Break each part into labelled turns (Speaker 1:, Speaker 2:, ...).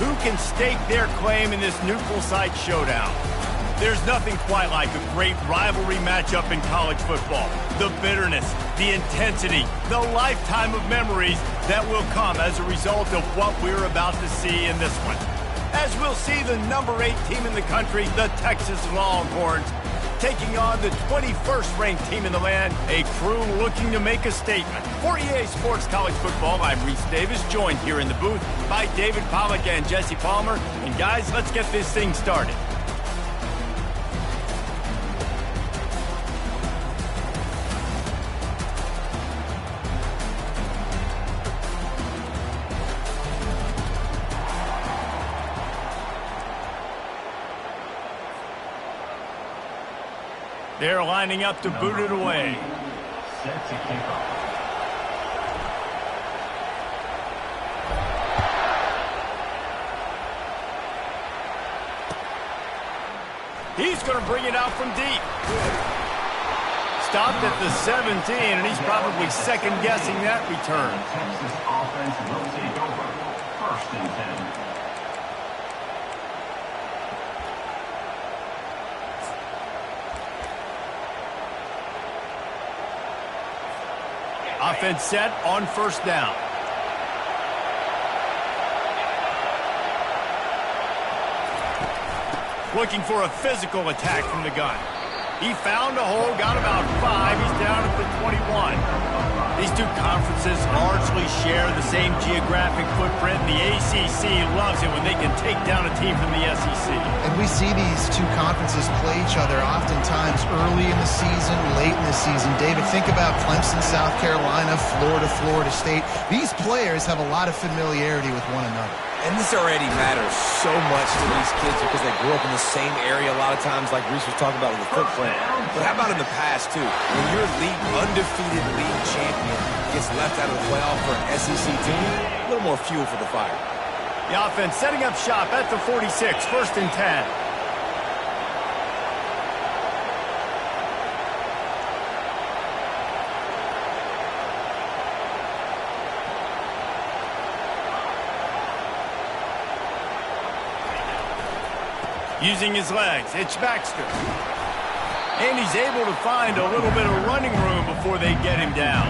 Speaker 1: Who can stake their claim in this neutral site showdown? There's nothing quite like a great rivalry matchup in college football. The bitterness, the intensity, the lifetime of memories that will come as a result of what we're about to see in this one. As we'll see the number 8 team in the country, the Texas Longhorns, taking on the 21st ranked team in the land, a crew looking to make a statement. For EA Sports College Football, I'm Reese Davis, joined here in the booth by David Pollack and Jesse Palmer. And guys, let's get this thing started. They're lining up to boot it away.
Speaker 2: Set to kick off.
Speaker 1: He's going to bring it out from deep. Stopped at the 17, and he's probably second-guessing that return.
Speaker 2: Texas offense will take over. 1st and 10.
Speaker 1: Offense set on 1st down. Looking for a physical attack from the gun. He found a hole, got about 5. He's down at the 21. These two conferences largely share the same geographic footprint. The ACC loves it when they can take down a team from the SEC.
Speaker 3: And we see these two conferences play each other oftentimes early in the season, late in the season. David, think about Clemson, South Carolina, Florida, Florida State. These players have a lot of familiarity with one another.
Speaker 4: And this already matters so much to these kids because they grew up in the same area a lot of times, like Reese was talking about with the footprint. But how about in the past, too? When your undefeated league champion gets left out of the playoff for an SEC team, a little more fuel for the fire.
Speaker 1: The offense setting up shop at the 46, 1st and 10. Using his legs, it's Baxter. And he's able to find a little bit of running room before they get him down.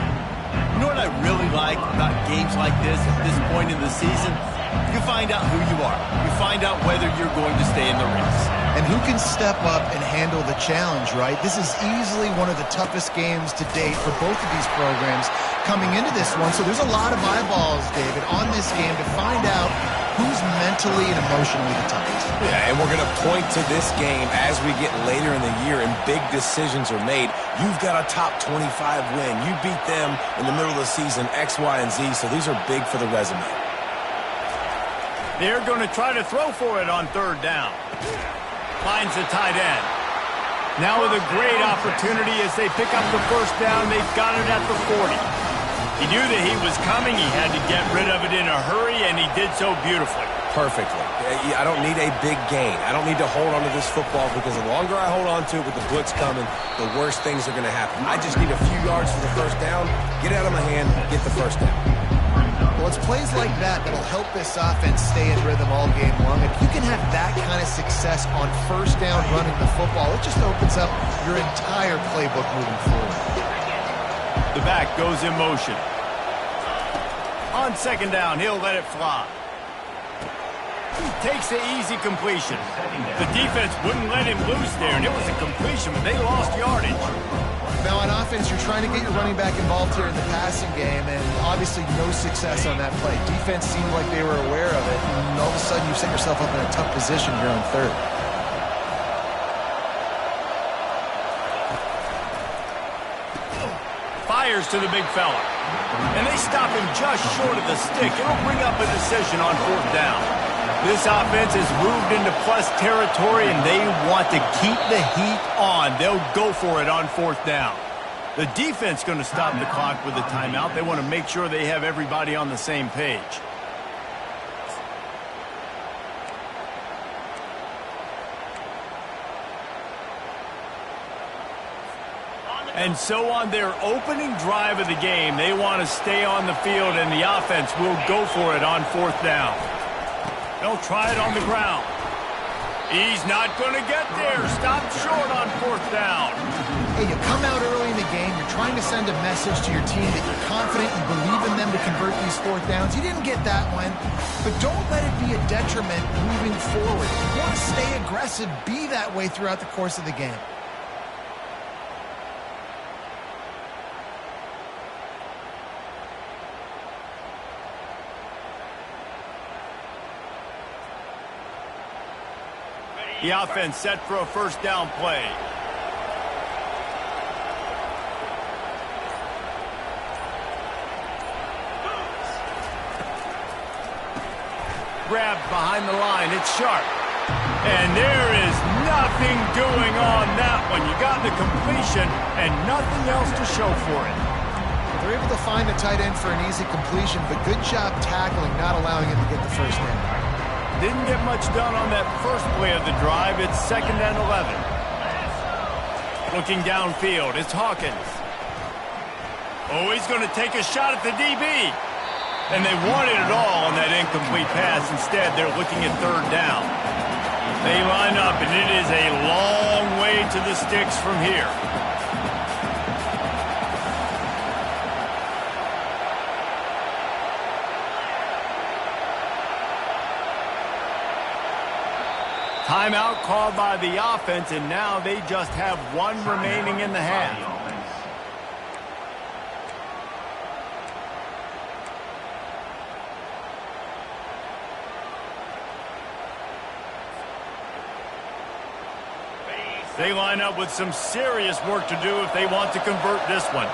Speaker 1: You know what I really like about games like this at this point in the season? You find out who you are. You find out whether you're going to stay in the race.
Speaker 3: And who can step up and handle the challenge, right? This is easily one of the toughest games to date for both of these programs coming into this one. So there's a lot of eyeballs, David, on this game to find out who's mentally and emotionally the toughest.
Speaker 4: Yeah, and we're going to point to this game as we get later in the year and big decisions are made. You've got a top 25 win. You beat them in the middle of the season, X, Y, and Z, so these are big for the resume.
Speaker 1: They're going to try to throw for it on 3rd down. Finds the tight end. Now with a great opportunity as they pick up the 1st down. They've got it at the 40. He knew that he was coming. He had to get rid of it in a hurry, and he did so beautifully.
Speaker 4: Perfectly. I don't need a big gain. I don't need to hold on to this football because the longer I hold on to it with the blitz coming, the worse things are going to happen. I just need a few yards for the 1st down, get it out of my hand, get the 1st down.
Speaker 3: Well, it's plays like that that'll help this offense stay in rhythm all game long. If you can have that kind of success on 1st down running the football, it just opens up your entire playbook moving forward.
Speaker 1: The back goes in motion. On 2nd down, he'll let it fly. Takes the easy completion. The defense wouldn't let him loose there, and it was a completion, but they lost yardage.
Speaker 3: Now, on offense, you're trying to get your running back involved here in the passing game, and obviously no success on that play. Defense seemed like they were aware of it, and all of a sudden you set yourself up in a tough position here on 3rd.
Speaker 1: Fires to the big fella. And they stop him just short of the stick. It'll bring up a decision on 4th down. This offense has moved into plus territory, and they want to keep the heat on. They'll go for it on 4th down. The defense going to stop the clock with a timeout. They want to make sure they have everybody on the same page. And so on their opening drive of the game, they want to stay on the field, and the offense will go for it on 4th down. They'll try it on the ground. He's not going to get there. Stop short on 4th down.
Speaker 3: Hey, you come out early in the game. You're trying to send a message to your team that you're confident, you believe in them to convert these 4th downs. You didn't get that one, but don't let it be a detriment moving forward. You want to stay aggressive, be that way throughout the course of the game.
Speaker 1: The offense set for a 1st down play. Grabbed behind the line. It's Sharp. And there is nothing doing on that one. You got the completion and nothing else to show for it.
Speaker 3: They're able to find the tight end for an easy completion, but good job tackling, not allowing him to get the first down.
Speaker 1: Didn't get much done on that first play of the drive. It's 2nd and 11. Looking downfield, it's Hawkins. Oh, he's going to take a shot at the DB. And they wanted it all on that incomplete pass. Instead, they're looking at 3rd down. They line up, and it is a long way to the sticks from here. Timeout called by the offense, and now they just have 1 remaining in the half. They line up with some serious work to do if they want to convert this one.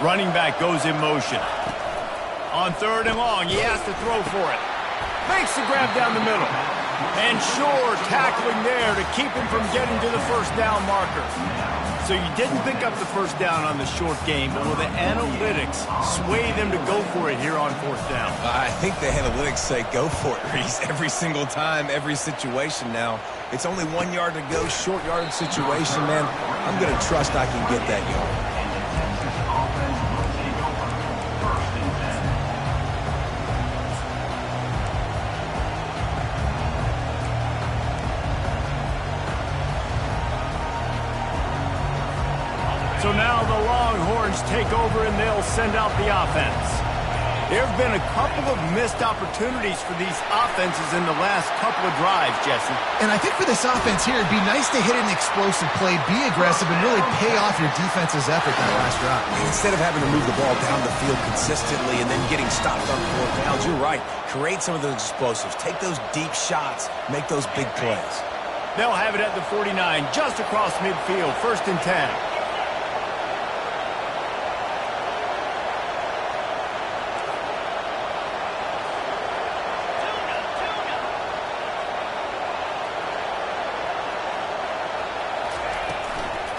Speaker 1: Running back goes in motion. On 3rd and long, he has to throw for it. Makes the grab down the middle. And sure, tackling there to keep him from getting to the 1st down marker. So you didn't pick up the 1st down on the short game, but will the analytics sway them to go for it here on 4th down?
Speaker 4: I think the analytics say go for it, Reese. Every single time, every situation now. It's only 1 yard to go, short yardage situation, man. I'm going to trust I can get that yard.
Speaker 1: So now the Longhorns take over and they'll send out the offense. There have been a couple of missed opportunities for these offenses in the last couple of drives, Jesse.
Speaker 3: And I think for this offense here, it'd be nice to hit an explosive play, be aggressive, and really pay off your defense's effort that last drive.
Speaker 4: Instead of having to move the ball down the field consistently and then getting stopped on 4th downs, you're right. Create some of those explosives. Take those deep shots. Make those big plays.
Speaker 1: They'll have it at the 49, just across midfield, 1st and 10.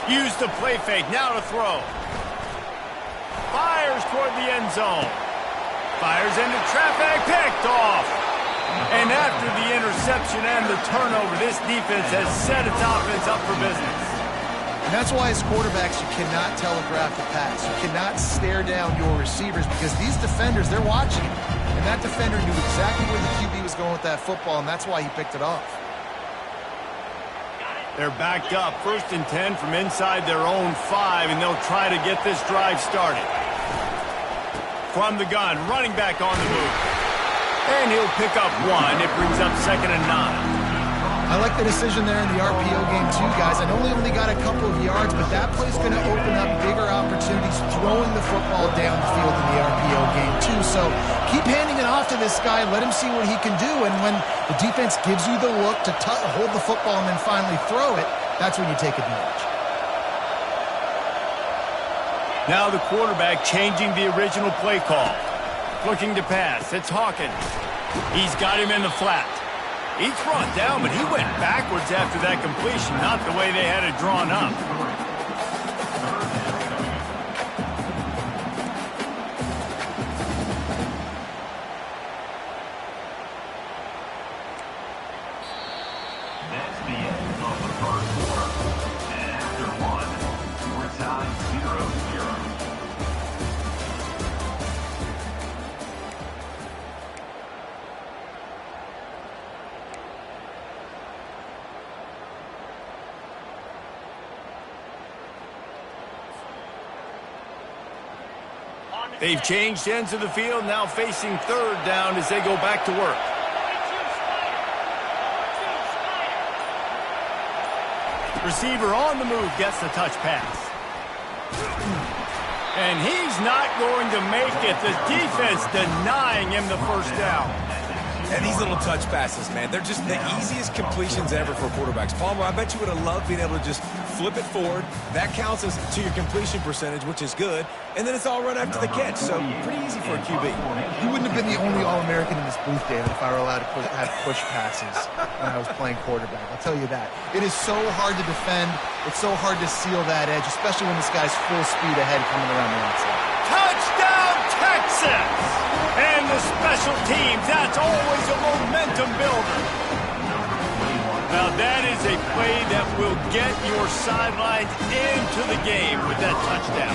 Speaker 1: Use the play fake, now to throw. Fires toward the end zone. Fires into traffic, picked off. And after the interception and the turnover, this defense has set its offense up for business.
Speaker 3: And that's why as quarterbacks, you cannot telegraph the pass. You cannot stare down your receivers because these defenders, they're watching it. And that defender knew exactly where the QB was going with that football, and that's why he picked it off.
Speaker 1: They're backed up, 1st and 10 from inside their own 5, and they'll try to get this drive started. From the gun, running back on the move. And he'll pick up 1. It brings up 2nd and 9.
Speaker 3: I like the decision there in the RPO game too, guys. I know they only got a couple of yards, but that play's going to open up bigger opportunities throwing the football down the field in the RPO game too. So keep handing it off to this guy. Let him see what he can do. And when the defense gives you the look to hold the football and then finally throw it, that's when you take advantage.
Speaker 1: Now the quarterback changing the original play call. Looking to pass. It's Hawkins. He's got him in the flat. He's brought down, but he went backwards after that completion, not the way they had it drawn up.
Speaker 2: That's the end of the 1st quarter. And after 1, we're tied 0-0.
Speaker 1: They've changed ends of the field, now facing third down as they go back to work. Receiver on the move gets the touch pass. And he's not going to make it. The defense denying him the first down.
Speaker 4: And these little touch passes, man, they're just the easiest completions ever for quarterbacks. Palmer, I bet you would have loved being able to just flip it forward. That counts as to your completion percentage, which is good. And then it's all run after the catch, so pretty easy for a QB.
Speaker 3: He wouldn't have been the only All-American in this booth, David, if I were allowed to have push passes when I was playing quarterback. I'll tell you that. It is so hard to defend. It's so hard to seal that edge, especially when this guy's full speed ahead coming around the outside.
Speaker 1: Touchdown, Texas! And the special teams, that's always a momentum builder. Now that is a play that will get your sidelines into the game with that touchdown.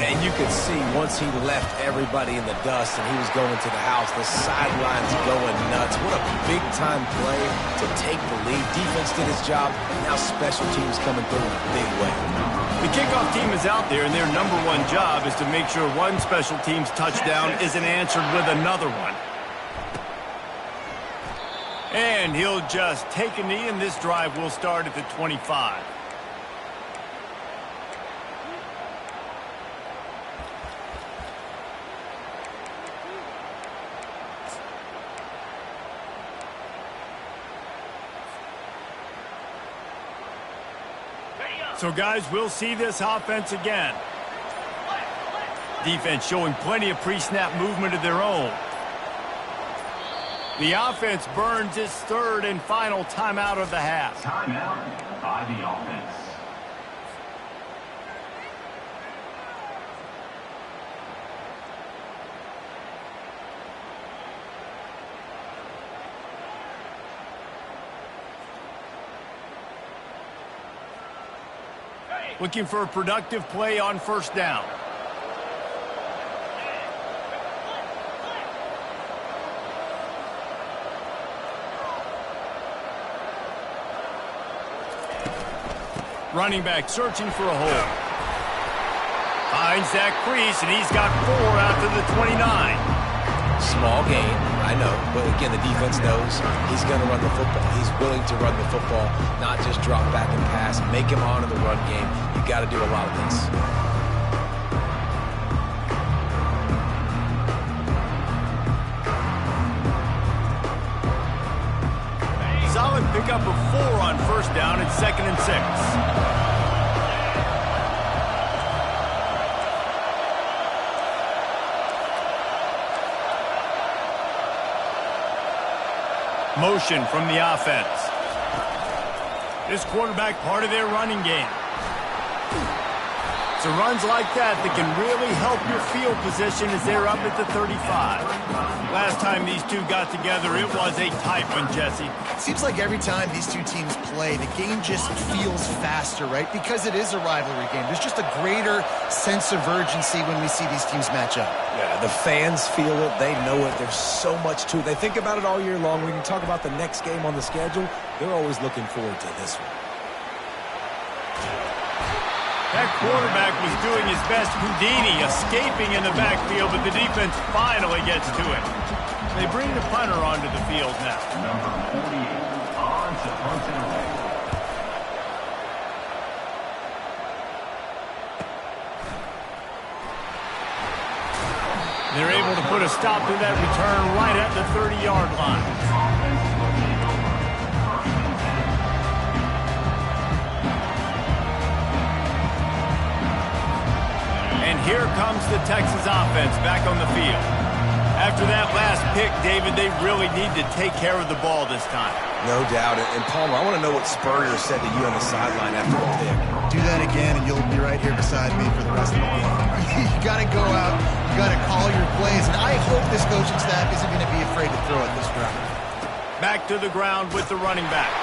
Speaker 4: And you could see once he left everybody in the dust and he was going to the house, the sidelines going nuts. What a big-time play to take the lead. Defense did his job. Now special teams coming through in a big way.
Speaker 1: The kickoff team is out there, and their number one job is to make sure one special team's touchdown isn't answered with another one. And he'll just take a knee, and this drive will start at the 25. So, guys, we'll see this offense again. Defense showing plenty of pre-snap movement of their own. The offense burns its third and final timeout of the half.
Speaker 2: Timeout by the offense.
Speaker 1: Looking for a productive play on first down. Running back searching for a hole. Finds that crease, and he's got 4 out to the 29.
Speaker 4: Small gain, I know, but again, the defense knows he's going to run the football. He's willing to run the football, not just drop back and pass, make him honor the run game. You got to do a lot of this.
Speaker 1: Solid pickup of 4 on first down at 2nd and 6. Motion from the offense. This quarterback part of their running game. So runs like that can really help your field position as they're up at the 35. Last time these two got together, it was a tight one, Jesse.
Speaker 3: Seems like every time these two teams play, the game just feels faster, right? Because it is a rivalry game. There's just a greater sense of urgency when we see these teams match up.
Speaker 4: Yeah, the fans feel it. They know it. There's so much to it. They think about it all year long. We can talk about the next game on the schedule. They're always looking forward to this one.
Speaker 1: That quarterback was doing his best Houdini, escaping in the backfield, but the defense finally gets to it. They bring the punter onto the field now.
Speaker 2: Number 48 on to punt and away.
Speaker 1: They're able to put a stop to that return right at the 30-yard line. And here comes the Texas offense back on the field. After that last pick, David, they really need to take care of the ball this time.
Speaker 4: No doubt. And Palmer, I want to know what Spurrier said to you on the sideline after the pick.
Speaker 3: Do that again, and you'll be right here beside me for the rest of the game. You got to go out. You got to call your plays. And I hope this coaching staff isn't going to be afraid to throw it this round.
Speaker 1: Back to the ground with the running back.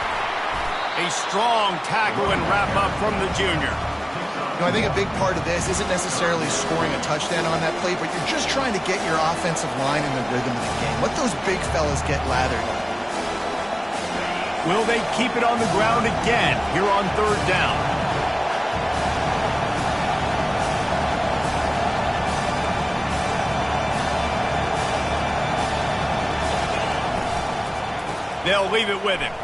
Speaker 1: A strong tackle and wrap up from the junior.
Speaker 3: You know, I think a big part of this isn't necessarily scoring a touchdown on that play, but you're just trying to get your offensive line in the rhythm of the game. Let those big fellas get lathered.
Speaker 1: Will they keep it on the ground again here on third down? They'll leave it with him.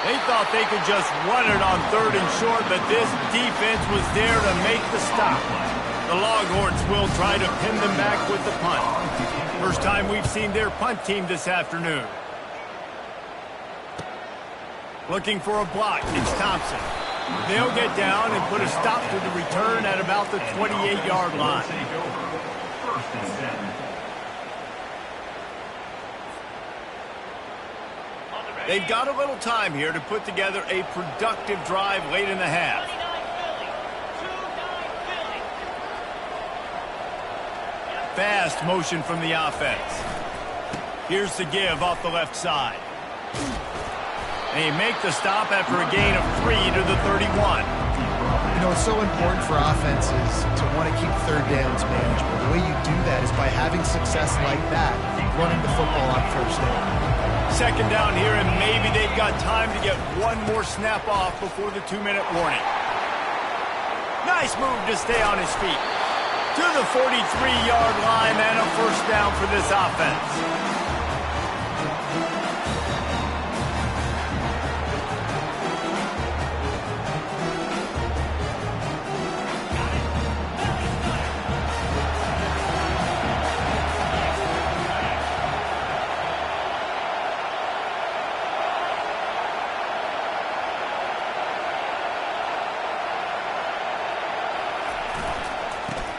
Speaker 1: They thought they could just run it on 3rd and short, but this defense was there to make the stop. The Longhorns will try to pin them back with the punt. First time we've seen their punt team this afternoon. Looking for a block. It's Thompson. They'll get down and put a stop to the return at about the 28-yard line.
Speaker 2: First and 10.
Speaker 1: They've got a little time here to put together a productive drive late in the half. Fast motion from the offense. Here's the give off the left side. They make the stop after a gain of 3 to the 31.
Speaker 3: You know, it's so important for offenses to want to keep third downs manageable. The way you do that is by having success like that, running the football on first down.
Speaker 1: Second down here, and maybe they've got time to get one more snap off before the 2-minute warning. Nice move to stay on his feet. To the 43-yard line and a first down for this offense.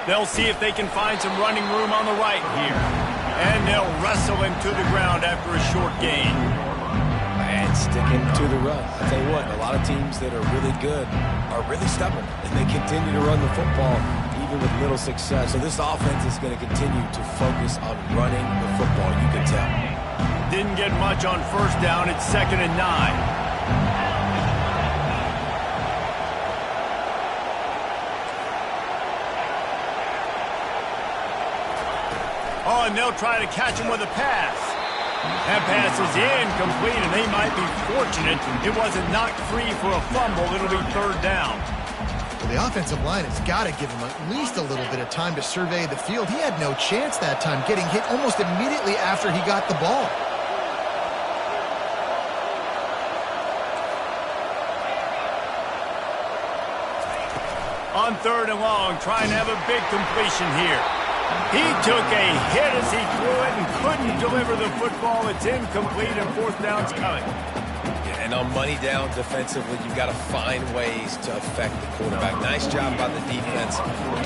Speaker 1: They'll see if they can find some running room on the right here. And they'll wrestle him to the ground after a short gain.
Speaker 4: And sticking to the run. I'll tell you what, a lot of teams that are really good are really stubborn. And they continue to run the football even with little success. So this offense is going to continue to focus on running the football, you can tell.
Speaker 1: Didn't get much on first down. It's 2nd and 9. Oh, and they'll try to catch him with a pass. That pass is incomplete, and they might be fortunate it wasn't knocked free for a fumble. It'll be 3rd down.
Speaker 3: Well, the offensive line has got to give him at least a little bit of time to survey the field. He had no chance that time, getting hit almost immediately after he got the ball.
Speaker 1: On 3rd and long, trying to have a big completion here. He took a hit as he threw it and couldn't deliver the football. It's incomplete, and 4th down's coming.
Speaker 4: Yeah, and on money down defensively, you've got to find ways to affect the quarterback. Nice job by the defense,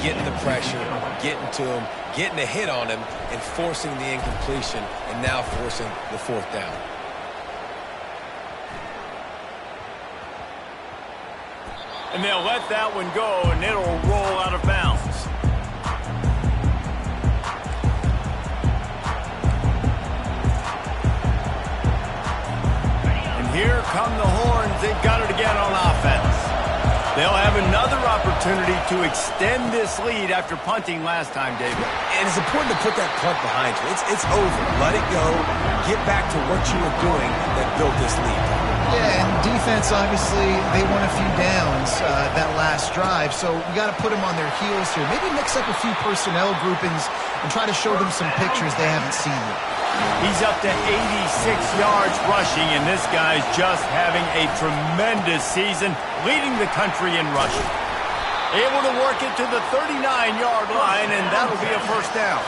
Speaker 4: getting the pressure, getting to him, getting a hit on him, and forcing the incompletion, and now forcing the 4th down.
Speaker 1: And they'll let that one go, and it'll roll out of bounds. Here come the Horns. They've got it again on offense. They'll have another opportunity to extend this lead after punting last time, David.
Speaker 4: And it's important to put that punt behind you. It's over. Let it go. Get back to what you were doing that built this lead.
Speaker 3: Yeah, and defense, obviously, they won a few downs that last drive, so you got to put them on their heels here. Maybe mix up a few personnel groupings and try to show them some pictures they haven't seen yet.
Speaker 1: He's up to 86 yards rushing, and this guy's just having a tremendous season, leading the country in rushing. Able to work it to the 39-yard line, and that'll be a first down.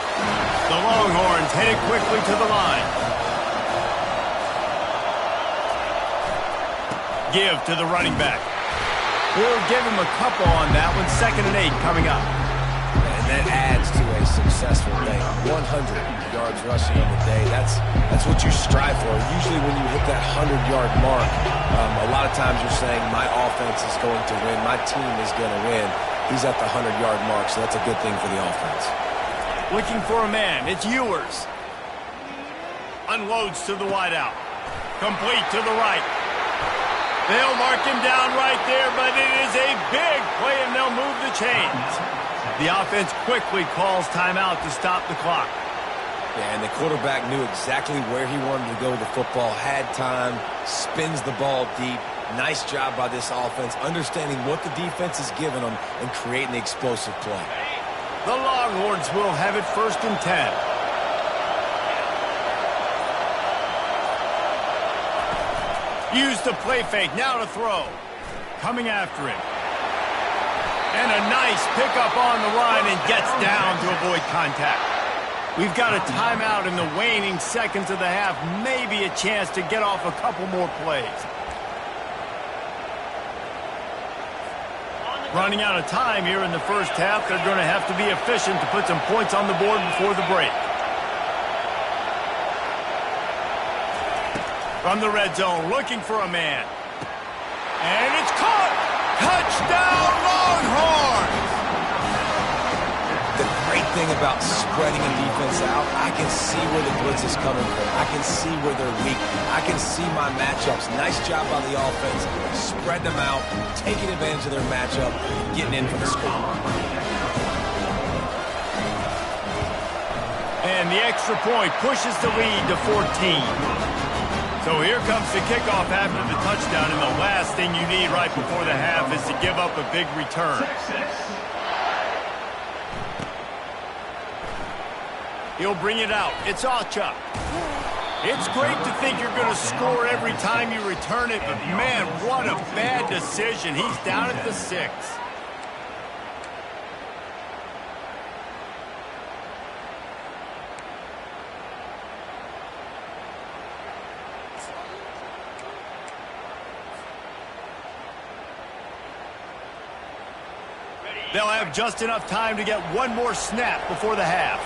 Speaker 1: The Longhorns headed quickly to the line. Give to the running back. We'll give him a couple on that one. 2nd and 8 coming up.
Speaker 4: And that adds to a successful day. 100 yards rushing on the day. That's what you strive for. Usually when you hit that 100-yard mark, a lot of times you're saying, my offense is going to win. My team is going to win. He's at the 100-yard mark, so that's a good thing for the offense.
Speaker 1: Looking for a man. It's Ewers. Unloads to the wideout. Complete to the right. They'll mark him down right there, but it is a big play, and they'll move the chains. The offense quickly calls timeout to stop the clock.
Speaker 4: Yeah, and the quarterback knew exactly where he wanted to go with the football, had time, spins the ball deep. Nice job by this offense, understanding what the defense is giving them and creating the explosive play.
Speaker 1: The Longhorns will have it 1st and 10. Use the play fake, now to throw. Coming after him. And a nice pickup on the run and gets down to avoid contact. We've got a timeout in the waning seconds of the half. Maybe a chance to get off a couple more plays. Running out of time here in the first half. They're going to have to be efficient to put some points on the board before the break. From the red zone, looking for a man. And it's caught! Touchdown, Longhorns!
Speaker 4: The great thing about spreading a defense out, I can see where the blitz is coming from. I can see where they're weak. I can see my matchups. Nice job by the offense. Spread them out, taking advantage of their matchup, getting in for the score.
Speaker 1: And the extra point pushes the lead to 14. So here comes the kickoff after the touchdown, and the last thing you need right before the half is to give up a big return. He'll bring it out. It's Achuk. It's great to think you're going to score every time you return it, but man, what a bad decision. He's down at the 6. They'll have just enough time to get one more snap before the half.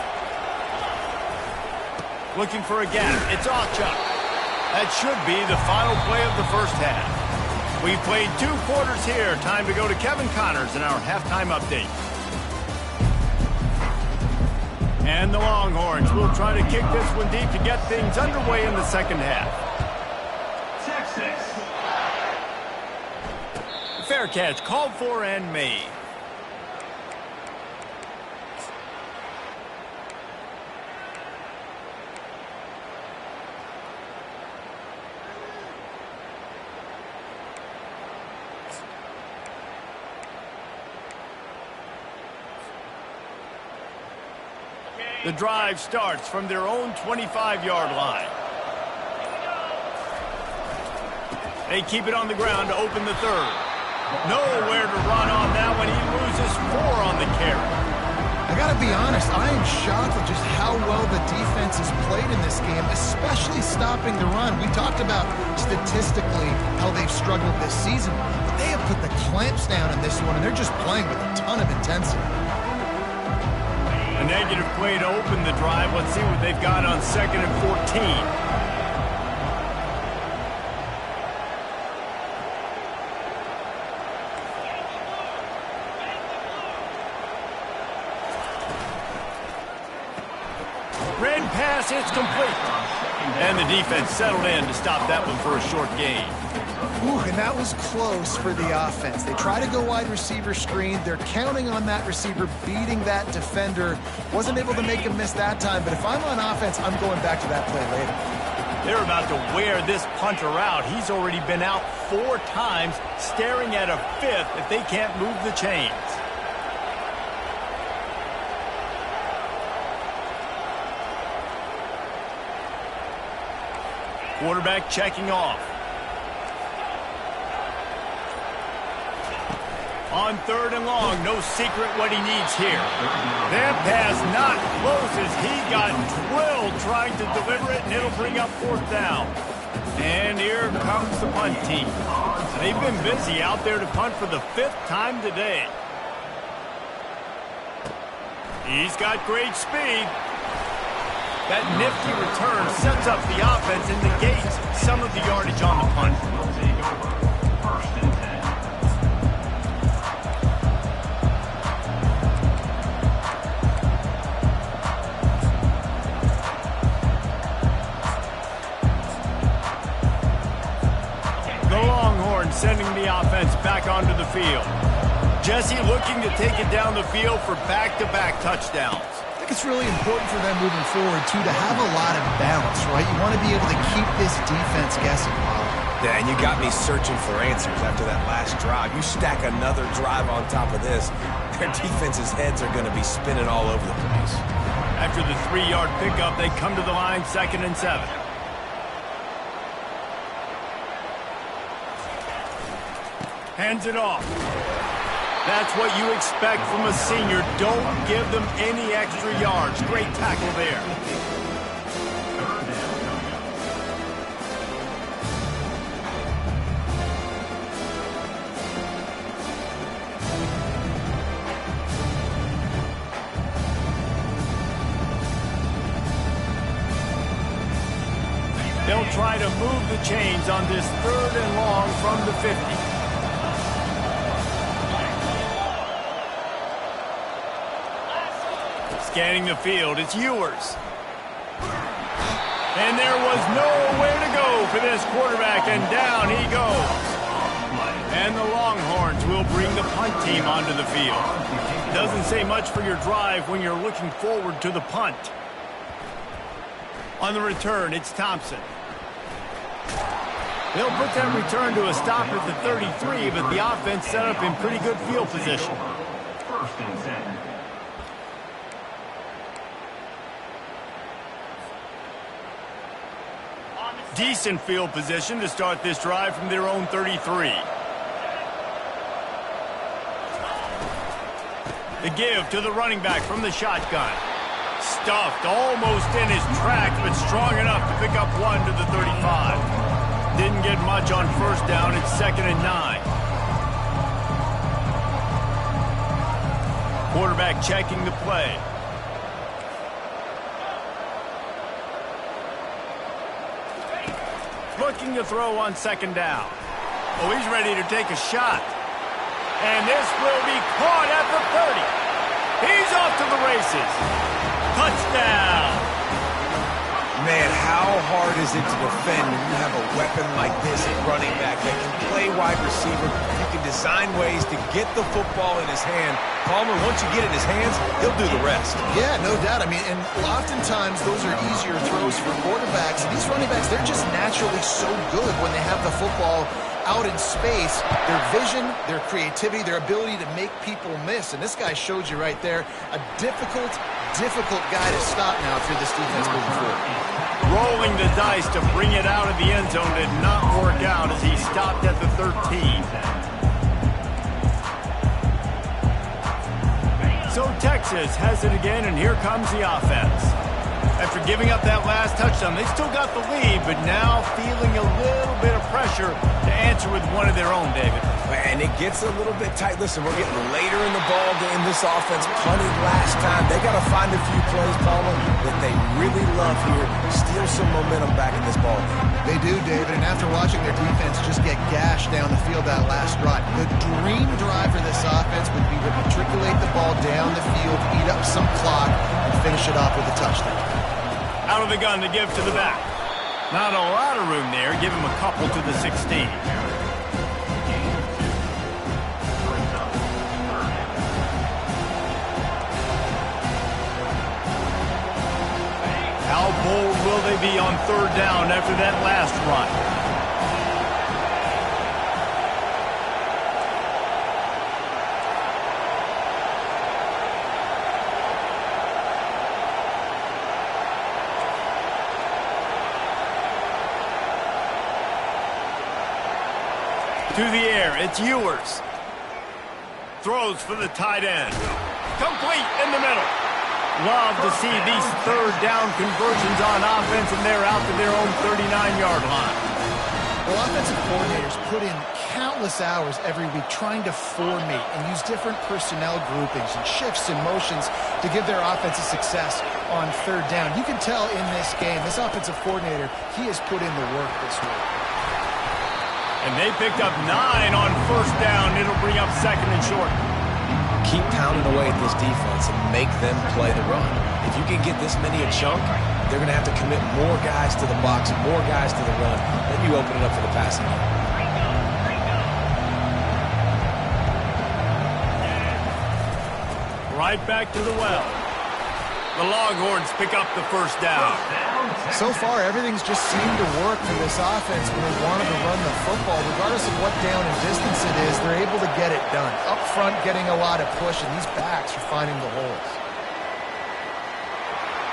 Speaker 1: Looking for a gap. It's Achuk. That should be the final play of the first half. We've played 2 quarters here. Time to go to Kevin Connors in our halftime update. And the Longhorns will try to kick this one deep to get things underway in the second half.
Speaker 2: Texas.
Speaker 1: Fair catch called for and made. The drive starts from their own 25-yard line. They keep it on the ground to open the third. Nowhere to run on that one. He loses 4 on the carry.
Speaker 3: I got to be honest, I am shocked at just how well the defense has played in this game, especially stopping the run. We talked about statistically how they've struggled this season, but they have put the clamps down in this one, and they're just playing with a ton of intensity.
Speaker 1: A negative play to open the drive. Let's see what they've got on 2nd and 14. Red pass, it's complete. And the defense settled in to stop that one for a short gain.
Speaker 3: Ooh, and that was close for the offense. They try to go wide receiver screen. They're counting on that receiver beating that defender. Wasn't able to make him miss that time, but if I'm on offense, I'm going back to that play later.
Speaker 1: They're about to wear this punter out. He's already been out 4 times, staring at a 5th if they can't move the chains. Quarterback checking off. On 3rd and long, no secret what he needs here. That pass not close as he got drilled trying to deliver it, and it'll bring up 4th down. And here comes the punt team. They've been busy out there to punt for the 5th time today. He's got great speed. That nifty return sets up the offense and negates some of the yardage on the punt.
Speaker 2: Will take over. 1st and 10.
Speaker 1: The Longhorns sending the offense back onto the field. Jesse looking to take it down the field for back-to-back touchdowns.
Speaker 3: I think it's really important for them moving forward, too, to have a lot of balance, right? You want to be able to keep this defense guessing.
Speaker 4: Yeah, and you got me searching for answers after that last drive. You stack another drive on top of this, their defense's heads are going to be spinning all over the place.
Speaker 1: After the 3-yard pickup, they come to the line 2nd and 7. Hands it off. That's what you expect from a senior. Don't give them any extra yards. Great tackle there. They'll try to move the chains on this 3rd and long from the 50. Scanning the field, it's Ewers. And there was nowhere to go for this quarterback, and down he goes. And the Longhorns will bring the punt team onto the field. Doesn't say much for your drive when you're looking forward to the punt. On the return, it's Thompson. They'll put that return to a stop at the 33, but the offense set up in pretty good field position.
Speaker 2: 1st and 10.
Speaker 1: Decent field position to start this drive from their own 33. The give to the running back from the shotgun. Stuffed almost in his tracks, but strong enough to pick up 1 to the 35. Didn't get much on 1st down. It's 2nd and 9. Quarterback checking the play. Looking to throw on 2nd down. Oh, he's ready to take a shot. And this will be caught at the 30. He's off to the races. Touchdown.
Speaker 4: Man, how hard is it to defend when you have a weapon like this at running back that can play wide receiver? You can design ways to get the football in his hand. Palmer, once you get it in his hands, he'll do the rest.
Speaker 3: Yeah, no doubt. I mean, and oftentimes those are easier throws for quarterbacks. And these running backs, they're just naturally so good when they have the football out in space. Their vision, their creativity, their ability to make people miss. And this guy showed you right there a difficult guy to stop now if you're this defense moving forward.
Speaker 1: Rolling the dice to bring it out of the end zone did not work out as he stopped at the 13. So Texas has it again, and here comes the offense. After giving up that last touchdown, they still got the lead, but now feeling a little bit of pressure to answer with one of their own, David.
Speaker 4: And it gets a little bit tight. Listen, we're getting later in the ball game. This offense punted last time. They got to find a few plays, Palmer, that they really love here. Steal some momentum back in this ball game.
Speaker 3: They do, David, and after watching their defense just get gashed down the field that last run, the dream drive for this offense would be to matriculate the ball down the field, eat up some clock, and finish it off with a touchdown.
Speaker 1: Out of the gun to give to the back. Not a lot of room there. Give him a couple to the 16. How bold will they be on 3rd down after that last run? To the air, it's Ewers. Throws for the tight end. Complete in the middle. Love to see these 3rd down conversions on offense, and they're out to their own 39-yard line.
Speaker 3: Well, offensive coordinators put in countless hours every week trying to formate and use different personnel groupings and shifts and motions to give their offensive success on 3rd down. You can tell in this game, this offensive coordinator, he has put in the work this week.
Speaker 1: And they picked up 9 on 1st down. It'll bring up 2nd and short.
Speaker 4: Keep pounding away at this defense and make them play the run. If you can get this many a chunk, they're going to have to commit more guys to the box, more guys to the run. Then you open it up for the passing game.
Speaker 1: Right back to the well. The Longhorns pick up the 1st down.
Speaker 3: So far, everything's just seemed to work for this offense when they wanted to run the football. Regardless of what down and distance it is, they're able to get it done. Up front, getting a lot of push, and these backs are finding the holes.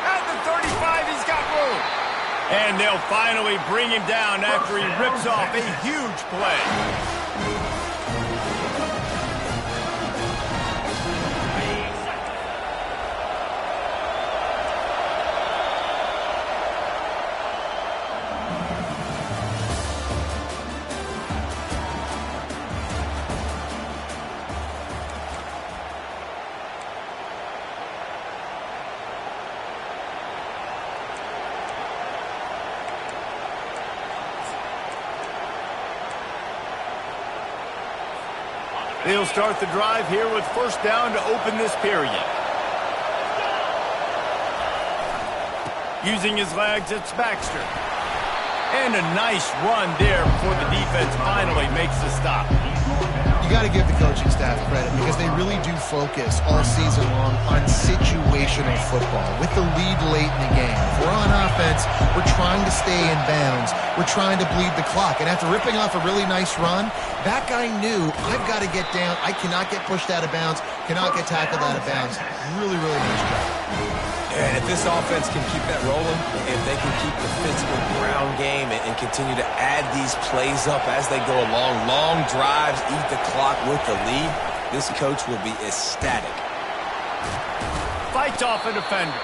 Speaker 1: At the 35, he's got room. And they'll finally bring him down after he rips off a huge play. They'll start the drive here with first down to open this period. Using his legs, it's Baxter. And a nice run there before the defense finally makes the stop.
Speaker 3: You got to give the coaching staff credit because they really do focus all season long on situational football with the lead late in the game. If we're on offense, we're trying to stay in bounds. We're trying to bleed the clock. And after ripping off a really nice run, that guy knew, I've got to get down. I cannot get pushed out of bounds, cannot get tackled out of bounds. Really, really nice job.
Speaker 4: And if this offense can keep that rolling, if they can keep the physical ground game and continue to add these plays up as they go along, long drives, eat the clock with the lead, this coach will be ecstatic.
Speaker 1: Fights off a defender.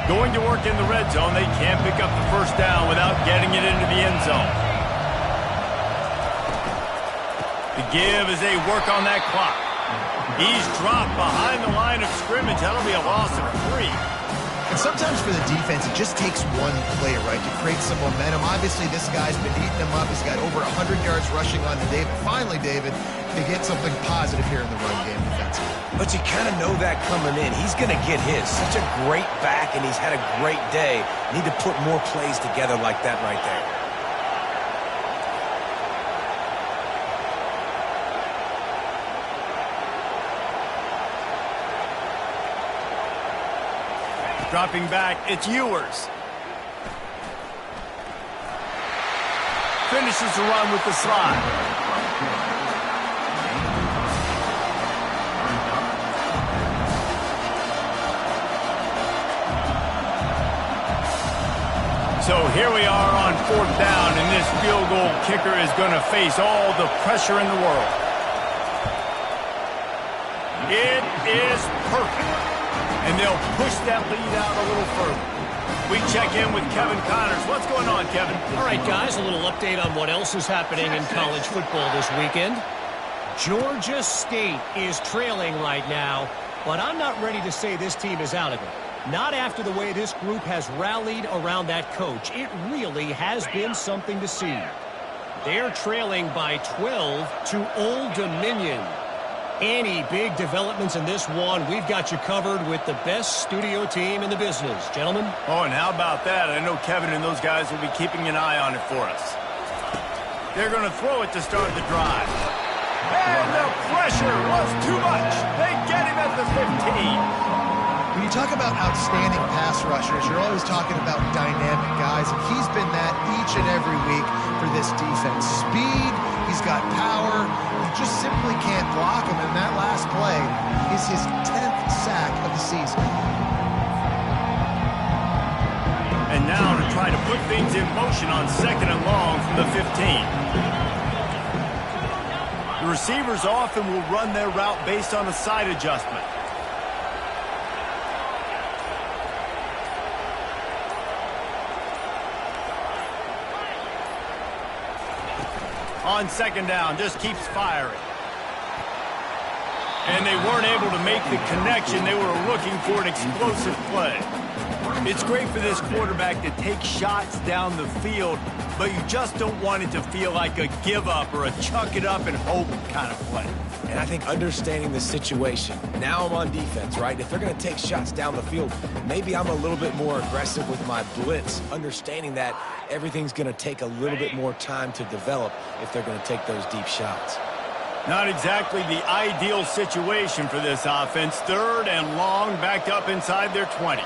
Speaker 1: Going to work in the red zone. They can't pick up the first down without getting it into the end zone. The give as they work on that clock. He's dropped behind the line of scrimmage. That'll be a loss of 3.
Speaker 3: And sometimes for the defense, it just takes one play, right, to create some momentum. Obviously, this guy's been eating them up. He's got over 100 yards rushing on to David. Finally, David, they get something positive here in the run game defensively.
Speaker 4: But you kind of know that coming in. He's going to get his. Such a great back, and he's had a great day. Need to put more plays together like that right there.
Speaker 1: Dropping back, it's Ewers. Finishes the run with the slide. So here we are on 4th down, and this field goal kicker is going to face all the pressure in the world. It is perfect. And they'll push that lead out a little further. We check in with Kevin Connors. What's going on, Kevin?
Speaker 5: All right, guys, a little update on what else is happening in college football this weekend. Georgia State is trailing right now, but I'm not ready to say this team is out of it. Not after the way this group has rallied around that coach. It really has been something to see. They're trailing by 12 to Old Dominion. Any big developments in this one, we've got you covered with the best studio team in the business. Gentlemen?
Speaker 1: Oh, and how about that? I know Kevin and those guys will be keeping an eye on it for us. They're going to throw it to start the drive. And the pressure was too much. They get him at the 15.
Speaker 3: When you talk about outstanding pass rushers, you're always talking about dynamic guys, and he's been that each and every week for this defense. Speed, he's got power, you just simply can't block him, and that last play is his 10th sack of the season.
Speaker 1: And now to try to put things in motion on 2nd and long from the 15. The receivers often will run their route based on a side adjustment. On 2nd down, just keeps firing. And they weren't able to make the connection. They were looking for an explosive play. It's great for this quarterback to take shots down the field, but you just don't want it to feel like a give-up or a chuck it up and hope kind of play.
Speaker 4: And I think understanding the situation, now I'm on defense, right? If they're going to take shots down the field, maybe I'm a little bit more aggressive with my blitz, understanding that everything's going to take a little bit more time to develop if they're going to take those deep shots.
Speaker 1: Not exactly the ideal situation for this offense. 3rd and long, backed up inside their 20.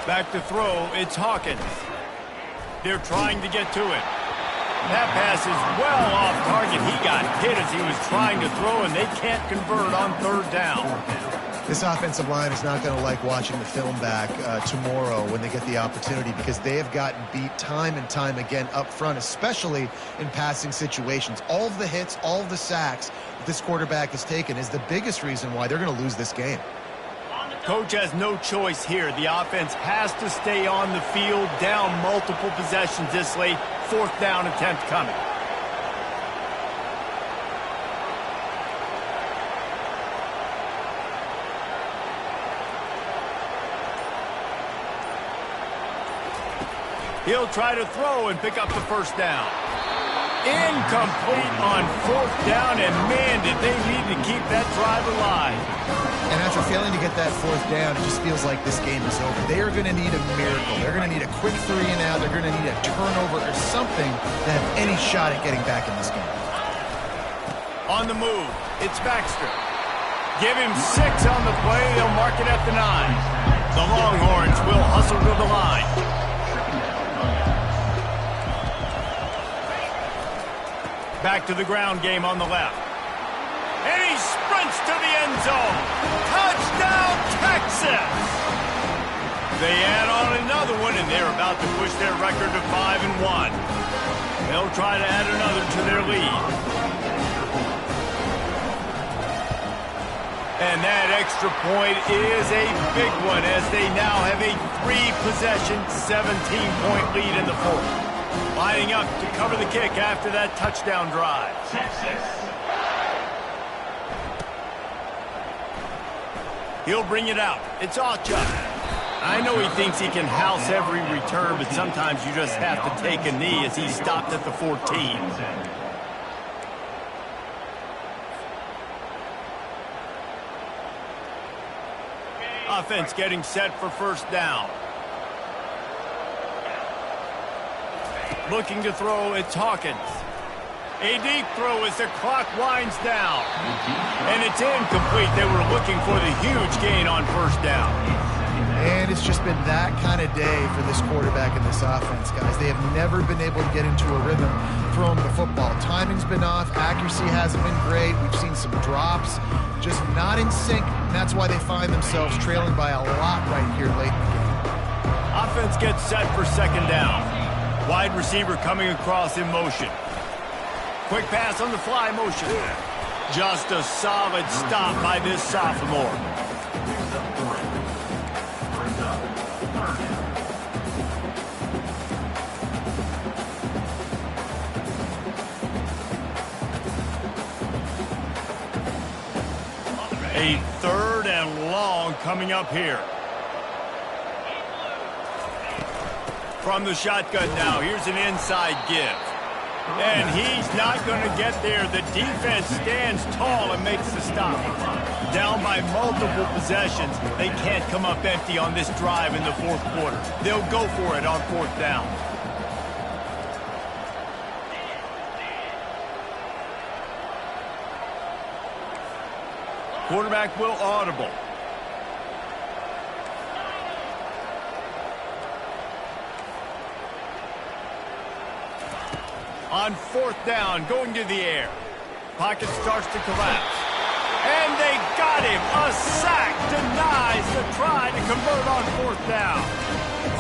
Speaker 1: Back to throw, it's Hawkins. They're trying to get to it. That pass is well off target. He got hit as he was trying to throw, and they can't convert on 3rd down.
Speaker 3: This offensive line is not going to like watching the film back tomorrow when they get the opportunity, because they have gotten beat time and time again up front, especially in passing situations. All of the hits, all of the sacks that this quarterback has taken is the biggest reason why they're going to lose this game.
Speaker 1: Coach has no choice here. The offense has to stay on the field, down multiple possessions this late. 4th down attempt coming. He'll try to throw and pick up the 1st down. Incomplete on 4th down, and man, did they need to keep that drive alive.
Speaker 3: And after failing to get that 4th down, it just feels like this game is over. They are going to need a miracle. They're going to need a quick 3 and out. They're going to need a turnover or something to have any shot at getting back in this game.
Speaker 1: On the move, it's Baxter. Give him 6 on the play. They'll mark it at the 9. The Longhorns will hustle to the line. Back to the ground game on the left. And he sprints to the end zone. Touchdown, Texas! They add on another one, and they're about to push their record to 5-1. They'll try to add another to their lead. And that extra point is a big one, as they now have a 3-possession, 17-point lead in the 4th. Lining up to cover the kick after that touchdown drive. He'll bring it out. It's Acha. I know he thinks he can house every return, but sometimes you just have to take a knee, as he stopped at the 14. Offense getting set for 1st down. Looking to throw, it's Hawkins. A deep throw as the clock winds down. And it's incomplete. They were looking for the huge gain on 1st down.
Speaker 3: And it's just been that kind of day for this quarterback and this offense, guys. They have never been able to get into a rhythm throwing the football. Timing's been off. Accuracy hasn't been great. We've seen some drops. Just not in sync. And that's why they find themselves trailing by a lot right here late in the game.
Speaker 1: Offense gets set for 2nd down. Wide receiver coming across in motion. Quick pass on the fly motion. Just a solid stop by this sophomore. A 3rd and long coming up here. From the shotgun now, here's an inside give. And he's not going to get there. The defense stands tall and makes the stop. Down by multiple possessions, they can't come up empty on this drive in the 4th quarter. They'll go for it on 4th down. Quarterback will audible. On 4th down, going to the air. Pocket starts to collapse. And they got him. A sack denies the try to convert on 4th down.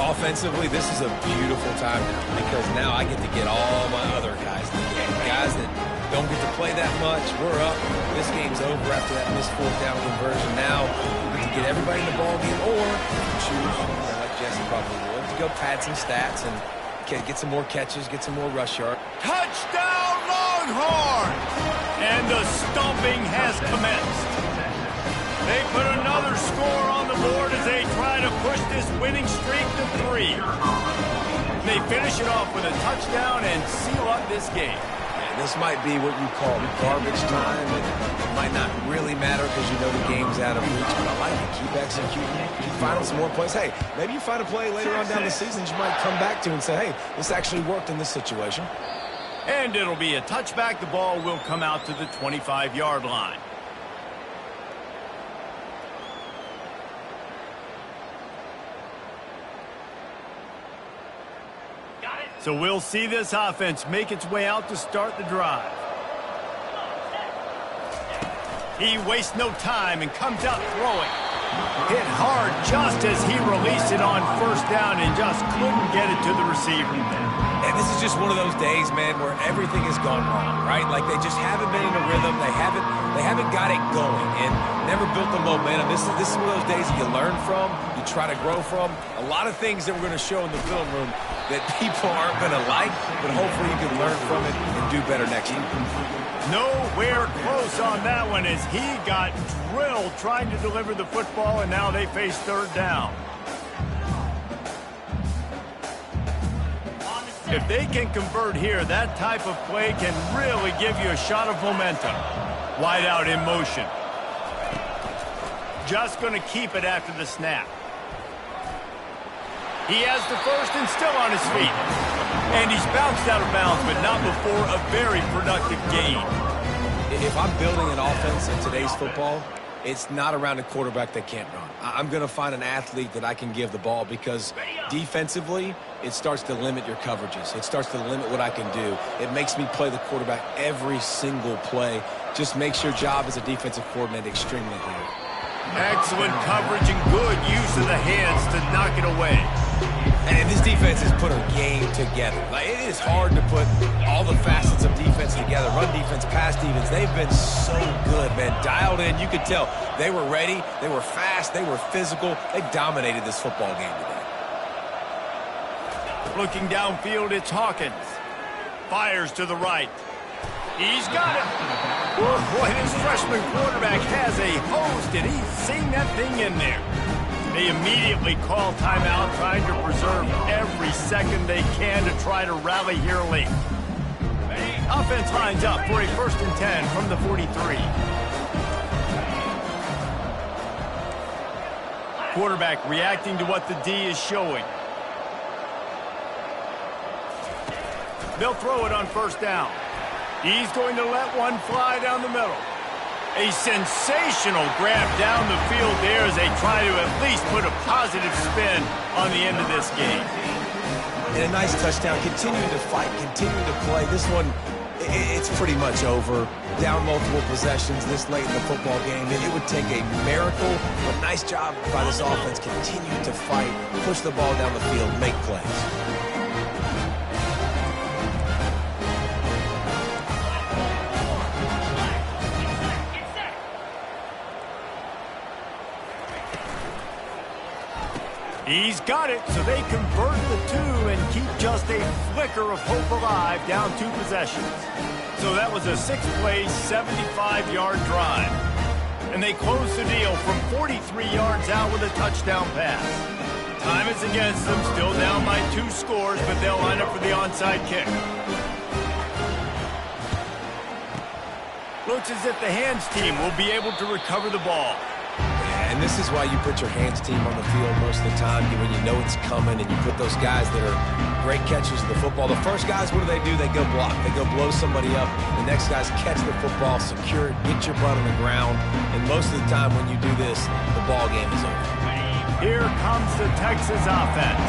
Speaker 4: Offensively, this is a beautiful time now, because now I get to get all my other guys in the game. Guys that don't get to play that much. We're up. This game's over after that missed 4th down conversion. Now we get to get everybody in the ball game, or choose, like Jesse probably would, to go pad some stats and get some more catches, get some more rush yards.
Speaker 1: Touchdown, Longhorns! And the stomping has commenced. They put another score on the board as they try to push this winning streak to 3. They finish it off with a touchdown and seal up this game.
Speaker 4: And this might be what you call garbage time. It might not really matter because you know the game's out of reach, but I like it. Keep executing. Keep finding some more plays. Hey, maybe you find a play later on down the season you might come back to and say, hey, this actually worked in this situation.
Speaker 1: And it'll be a touchback. The ball will come out to the 25-yard line. So we'll see this offense make its way out to start the drive. He wastes no time and comes out throwing. Hit hard just as he released it on first down and just couldn't get it to the receiver.
Speaker 4: And this is just one of those days, man, where everything has gone wrong, right? Like they just haven't been in a rhythm. They haven't got it going and never built the momentum. This is one of those days that you learn from, you try to grow from. A lot of things that we're going to show in the film room that people aren't going to like, but hopefully you can learn from it and do better next year.
Speaker 1: Nowhere close on that one as he got drilled trying to deliver the football, and now they face third down. If they can convert here, that type of play can really give you a shot of momentum. Wide out in motion. Just going to keep it after the snap. He has the first and still on his feet. And he's bounced out of bounds, but not before a very productive gain.
Speaker 4: If I'm building an offense in today's football, it's not around a quarterback that can't run. I'm going to find an athlete that I can give the ball because defensively, it starts to limit your coverages. It starts to limit what I can do. It makes me play the quarterback every single play. Just makes your job as a defensive coordinator extremely hard.
Speaker 1: Excellent coverage and good use of the hands to knock it away.
Speaker 4: And this defense has put a game together. Like, it is hard to put all the facets of defense together. Run defense, pass defense. They've been so good, man. Dialed in. You could tell they were ready. They were fast. They were physical. They dominated this football game today.
Speaker 1: Looking downfield, it's Hawkins. Fires to the right. He's got it. Boy, this freshman quarterback has a host, and he's seen that thing in there. They immediately call timeout, trying to preserve every second they can to try to rally here late. Offense lines up for a 1st and 10 from the 43. Quarterback reacting to what the D is showing. They'll throw it on 1st down. He's going to let one fly down the middle. A sensational grab down the field there as they try to at least put a positive spin on the end of this game.
Speaker 4: And a nice touchdown. Continuing to fight, continuing to play. This one, it's pretty much over. Down multiple possessions this late in the football game. It would take a miracle, but nice job by this offense. Continue to fight, push the ball down the field, make plays.
Speaker 1: He's got it, so they convert the two and keep just a flicker of hope alive, down 2 possessions. So that was a 6-play, 75-yard drive. And they close the deal from 43 yards out with a touchdown pass. Time is against them, still down by 2 scores, but they'll line up for the onside kick. Looks as if the hands team will be able to recover the ball.
Speaker 4: And this is why you put your hands team on the field most of the time when you know it's coming, and you put those guys that are great catchers of the football. The first guys, what do? They go block. They go blow somebody up. The next guys catch the football, secure it, get your butt on the ground. And most of the time when you do this, the ball game is over.
Speaker 1: Here comes the Texas offense.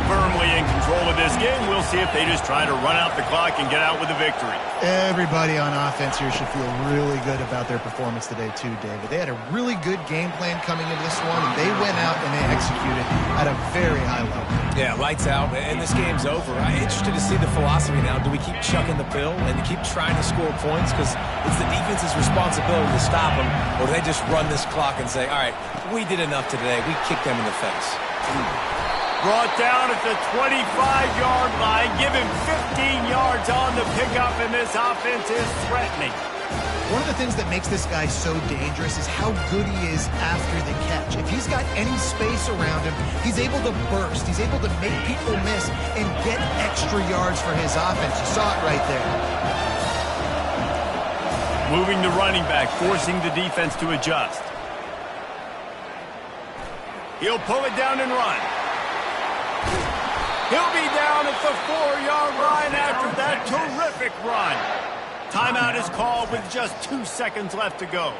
Speaker 1: Firmly in control of this game. We'll see if they just try to run out the clock and get out with a victory.
Speaker 3: Everybody on offense here should feel really good about their performance today too, David. They had a really good game plan coming into this one, and they went out and they executed at a very high level.
Speaker 4: Yeah, lights out, and this game's over. I'm interested to see the philosophy now. Do we keep chucking the pill and keep trying to score points because it's the defense's responsibility to stop them, or do they just run this clock and say, all right, we did enough today. We kicked them in the face.
Speaker 1: Brought down at the 25-yard line. Give him 15 yards on the pickup, and this offense is threatening.
Speaker 3: One of the things that makes this guy so dangerous is how good he is after the catch. If he's got any space around him, he's able to burst. He's able to make people miss and get extra yards for his offense. You saw it right there.
Speaker 1: Moving the running back, forcing the defense to adjust. He'll pull it down and run. He'll be down at the 4-yard line after that terrific run. Timeout is called with just 2 seconds left to go.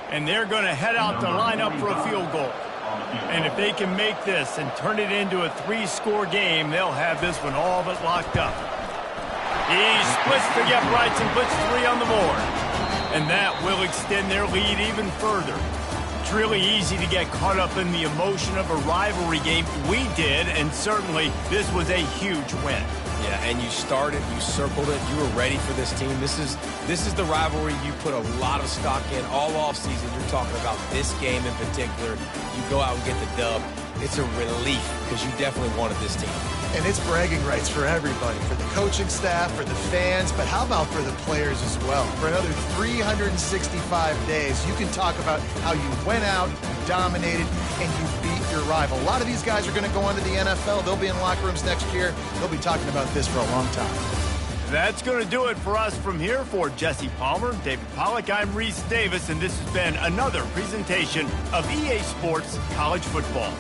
Speaker 1: And they're going to head out to line up for a field goal. And if they can make this and turn it into a 3-score game, they'll have this one all but locked up. He splits the uprights and puts 3 on the board. And that will extend their lead even further. It's really easy to get caught up in the emotion of a rivalry game. We did, and certainly this was a huge win.
Speaker 4: Yeah, and you started, you circled it, you were ready for this team. This is the rivalry you put a lot of stock in all offseason. You're talking about this game in particular. You go out and get the dub. It's a relief because you definitely wanted this team.
Speaker 3: And it's bragging rights for everybody, for the coaching staff, for the fans, but how about for the players as well? For another 365 days, you can talk about how you went out, you dominated, and you beat your rival. A lot of these guys are going to go on to the NFL. They'll be in locker rooms next year. They'll be talking about this for a long time.
Speaker 1: That's going to do it for us from here. For Jesse Palmer, David Pollack, I'm Reese Davis, and this has been another presentation of EA Sports College Football.